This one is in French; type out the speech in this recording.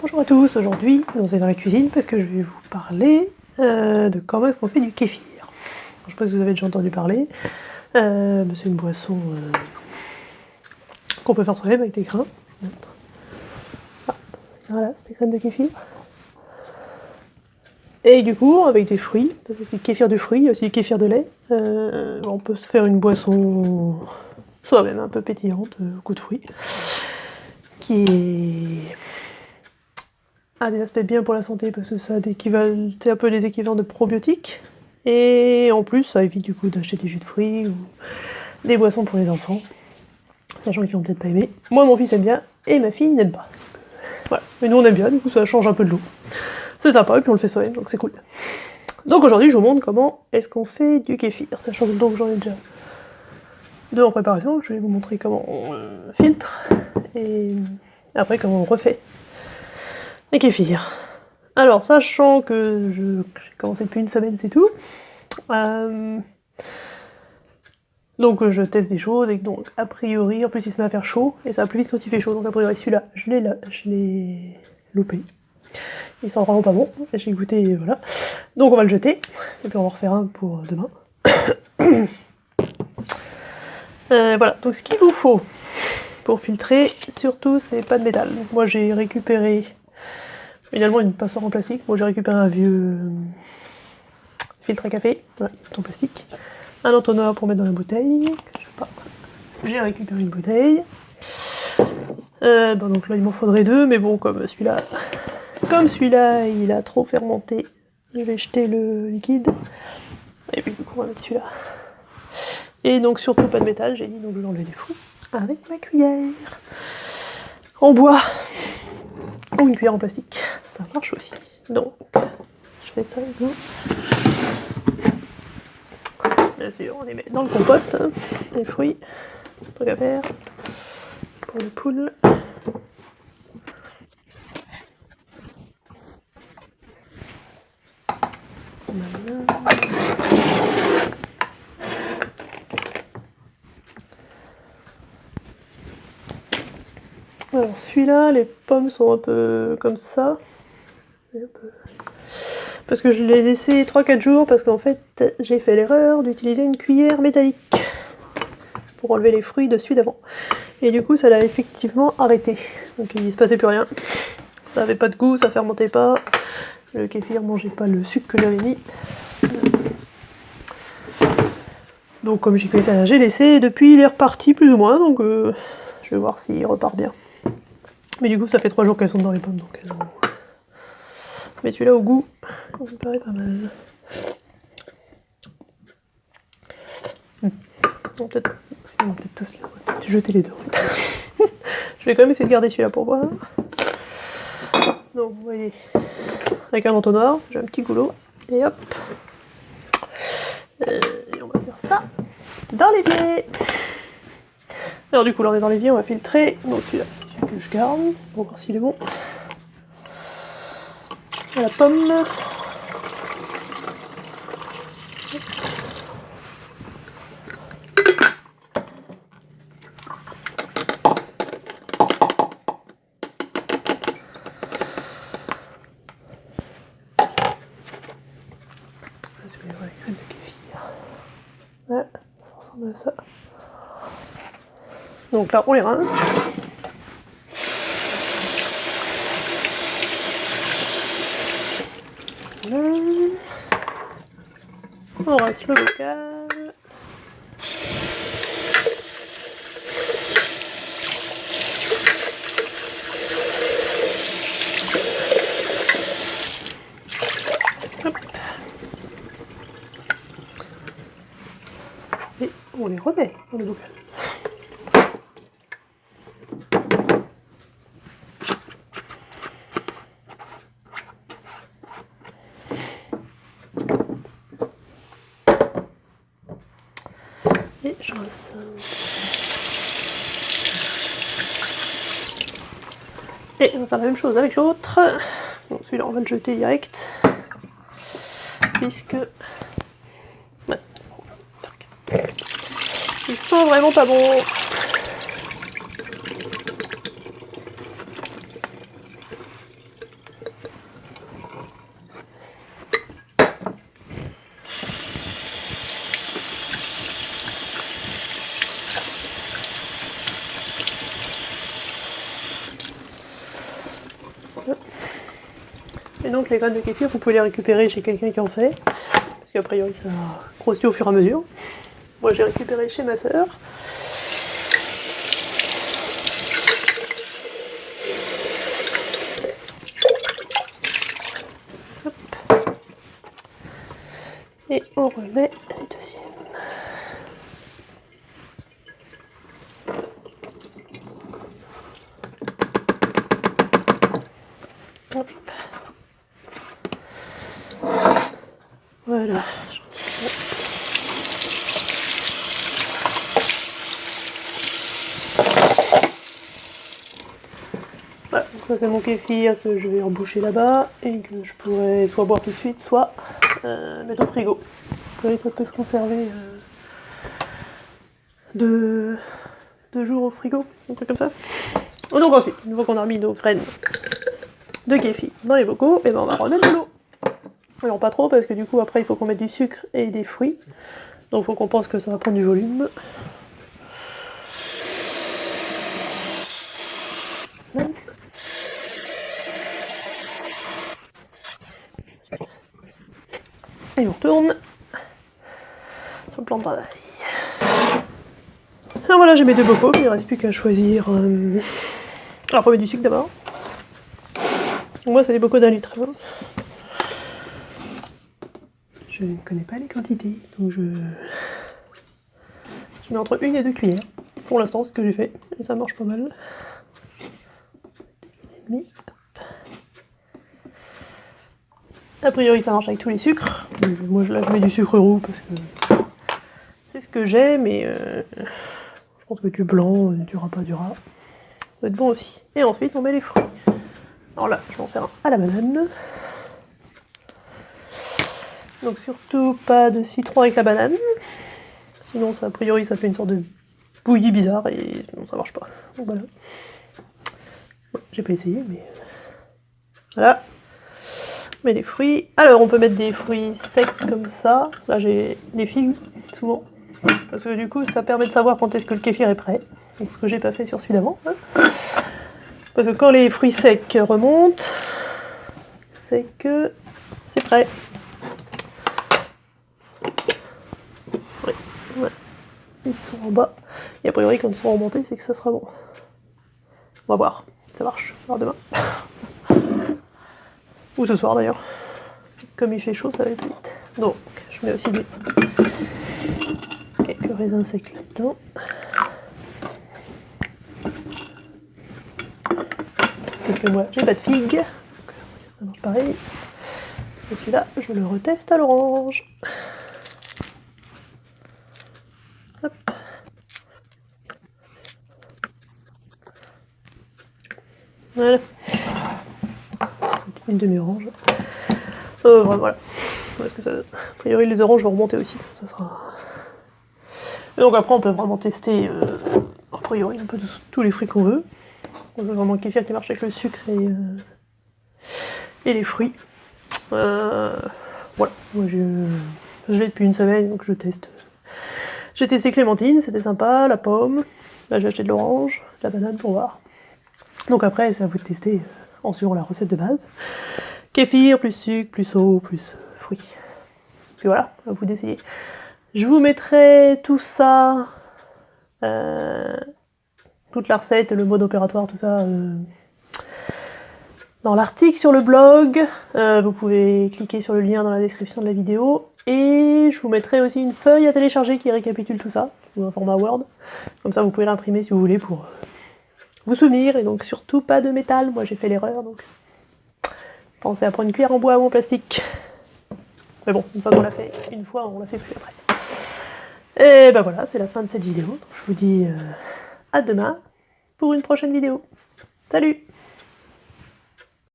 Bonjour à tous, aujourd'hui on est dans la cuisine parce que je vais vous parler de comment est-ce qu'on fait du kéfir. Je sais pas si vous avez déjà entendu parler, c'est une boisson qu'on peut faire soi-même avec des grains. Ah, voilà, c'est des graines de kéfir. Et du coup, avec des fruits, parce que du kéfir de fruits, aussi du kéfir de lait, on peut se faire une boisson soi-même un peu pétillante, goût de fruits, qui a des aspects bien pour la santé parce que ça a c'est un peu les équivalents de probiotiques. Et en plus, ça évite du coup d'acheter des jus de fruits ou des boissons pour les enfants, sachant qu'ils vont peut-être pas aimer. Moi, mon fils aime bien et ma fille n'aime pas. Voilà. Mais nous, on aime bien, du coup, ça change un peu de l'eau. C'est sympa, et puis on le fait soi-même, donc c'est cool. Donc aujourd'hui, je vous montre comment est-ce qu'on fait du kéfir, sachant donc que j'en ai déjà deux en préparation. Je vais vous montrer comment on filtre et après comment on refait les kéfirs. Alors, sachant que j'ai commencé depuis une semaine, c'est tout. Donc je teste des choses et donc a priori, en plus il se met à faire chaud et ça va plus vite quand il fait chaud. Donc a priori celui-là, je l'ai loupé. Il sent vraiment pas bon. J'ai goûté et voilà. Donc on va le jeter et puis on va en refaire un pour demain. Voilà. Donc ce qu'il vous faut pour filtrer, surtout c'est pas de métal. Donc moi j'ai récupéré finalement une passoire en plastique. Moi j'ai récupéré un vieux filtre à café, ouais, en plastique. Un entonnoir pour mettre dans la bouteille. J'ai récupéré une bouteille. Bon, donc là il m'en faudrait deux, mais bon comme celui-là il a trop fermenté, je vais jeter le liquide. Et puis du coup on va mettre celui-là. Et donc surtout pas de métal, j'ai dit, donc je vais enlever les fous avec ma cuillère. En bois ou une cuillère en plastique, ça marche aussi. Donc je fais ça avec vous. Bien sûr, on les met dans le compost, hein, les fruits, truc à faire pour les poules. Alors celui-là, les pommes sont un peu comme ça. Parce que je l'ai laissé 3-4 jours parce qu'en fait j'ai fait l'erreur d'utiliser une cuillère métallique pour enlever les fruits de celui d'avant. Et du coup ça l'a effectivement arrêté. Donc il ne se passait plus rien. Ça n'avait pas de goût, ça fermentait pas. Le kéfir mangeait pas le sucre que j'avais mis. Donc comme j'y connaissais rien, j'ai laissé et depuis il est reparti plus ou moins. Donc je vais voir s'il repart bien. Mais du coup ça fait 3 jours qu'elles sont dans les pommes. Donc elles ont... Mais celui-là au goût, il me paraît pas mal. On va peut-être tous jeter les deux. Je vais quand même essayer de garder celui-là pour voir. Donc vous voyez, avec un entonnoir, j'ai un petit goulot, et hop. Et on va faire ça dans l'évier. Alors du coup, là on est dans l'évier, on va filtrer. Donc celui-là, c'est celui que je garde, pour voir s'il est bon. À la pomme. Les crèmes de kéfir. Ouais, ça ressemble à ça. Donc là, on les rince. Voilà. On rince le bocal. Hop. Et on les remet dans le bocal. Et je rince. Et on va faire la même chose avec l'autre. Bon, celui-là on va le jeter direct. Puisque... Ouais. Il sent vraiment pas bon. Et donc les graines de kéfir, vous pouvez les récupérer chez quelqu'un qui en fait, parce qu'a priori ça grossit au fur et à mesure. Moi j'ai récupéré chez ma sœur. Et on remet la deuxième. Hop. Voilà. Voilà, donc ça c'est mon kéfir que je vais reboucher là-bas et que je pourrais soit boire tout de suite, soit mettre au frigo. Ça peut se conserver 2 jours au frigo, un truc comme ça. Et donc ensuite, une fois qu'on a remis nos graines de kéfir dans les bocaux, et ben on va remettre de l'eau. Alors pas trop parce que du coup après il faut qu'on mette du sucre et des fruits. Donc il faut qu'on pense que ça va prendre du volume. Et on retourne sur le plan de travail. Alors voilà, j'ai mes 2 bocaux, il ne reste plus qu'à choisir. Alors il faut mettre du sucre d'abord. Moi c'est des bocaux d'1 litre. Je ne connais pas les quantités, donc je mets entre 1 et 2 cuillères. Pour l'instant, c'est ce que j'ai fait, et ça marche pas mal. A priori, ça marche avec tous les sucres. Moi, là, je mets du sucre roux parce que c'est ce que j'ai, mais je pense que du blanc, du ras pas du ras, ça va être bon aussi. Et ensuite, on met les fruits. Alors là, je vais en faire un à la banane. Donc surtout pas de citron avec la banane. Sinon, ça, a priori, ça fait une sorte de bouillie bizarre et non, ça marche pas. Donc voilà. Bon, j'ai pas essayé, mais voilà. Mais les fruits. Alors, on peut mettre des fruits secs comme ça. Là, j'ai des figues, souvent. Parce que du coup, ça permet de savoir quand est-ce que le kéfir est prêt. Donc, ce que j'ai pas fait sur celui d'avant. Hein. Parce que quand les fruits secs remontent, c'est que c'est prêt. Oui, ouais. Ils sont en bas. Et a priori, quand ils sont remontés, c'est que ça sera bon. On va voir. Ça marche. Alors demain. Ou ce soir d'ailleurs. Comme il fait chaud, ça va aller plus vite. Donc, je mets aussi quelques raisins secs là-dedans. Parce que moi, j'ai pas de figues. Donc, ça marche pareil. Et celui-là, je le reteste à l'orange. Hop. Voilà. Une demi-orange. Voilà. Parce que ça, a priori, les oranges vont remonter aussi. Ça sera. Et donc après, on peut vraiment tester, a priori, un peu tous les fruits qu'on veut. On veut vraiment le kéfir qui marche avec le sucre et les fruits. Voilà. Moi, je l'ai depuis une semaine, donc je teste. J'ai testé clémentine, c'était sympa, la pomme. Là, j'ai acheté de l'orange, de la banane pour voir. Donc après, c'est à vous de tester en suivant la recette de base. Kéfir, plus sucre, plus eau, plus fruits. Puis voilà, à vous d'essayer. Je vous mettrai tout ça, toute la recette, le mode opératoire, tout ça, dans l'article sur le blog. Vous pouvez cliquer sur le lien dans la description de la vidéo. Et je vous mettrai aussi une feuille à télécharger qui récapitule tout ça, ou un format Word. Comme ça, vous pouvez l'imprimer si vous voulez pour vous souvenir. Et donc surtout pas de métal, moi j'ai fait l'erreur, donc pensez à prendre une cuillère en bois ou en plastique. Mais bon, une fois qu'on l'a fait, une fois on l'a fait plus après. Et ben voilà, c'est la fin de cette vidéo. Donc je vous dis à demain pour une prochaine vidéo. Salut!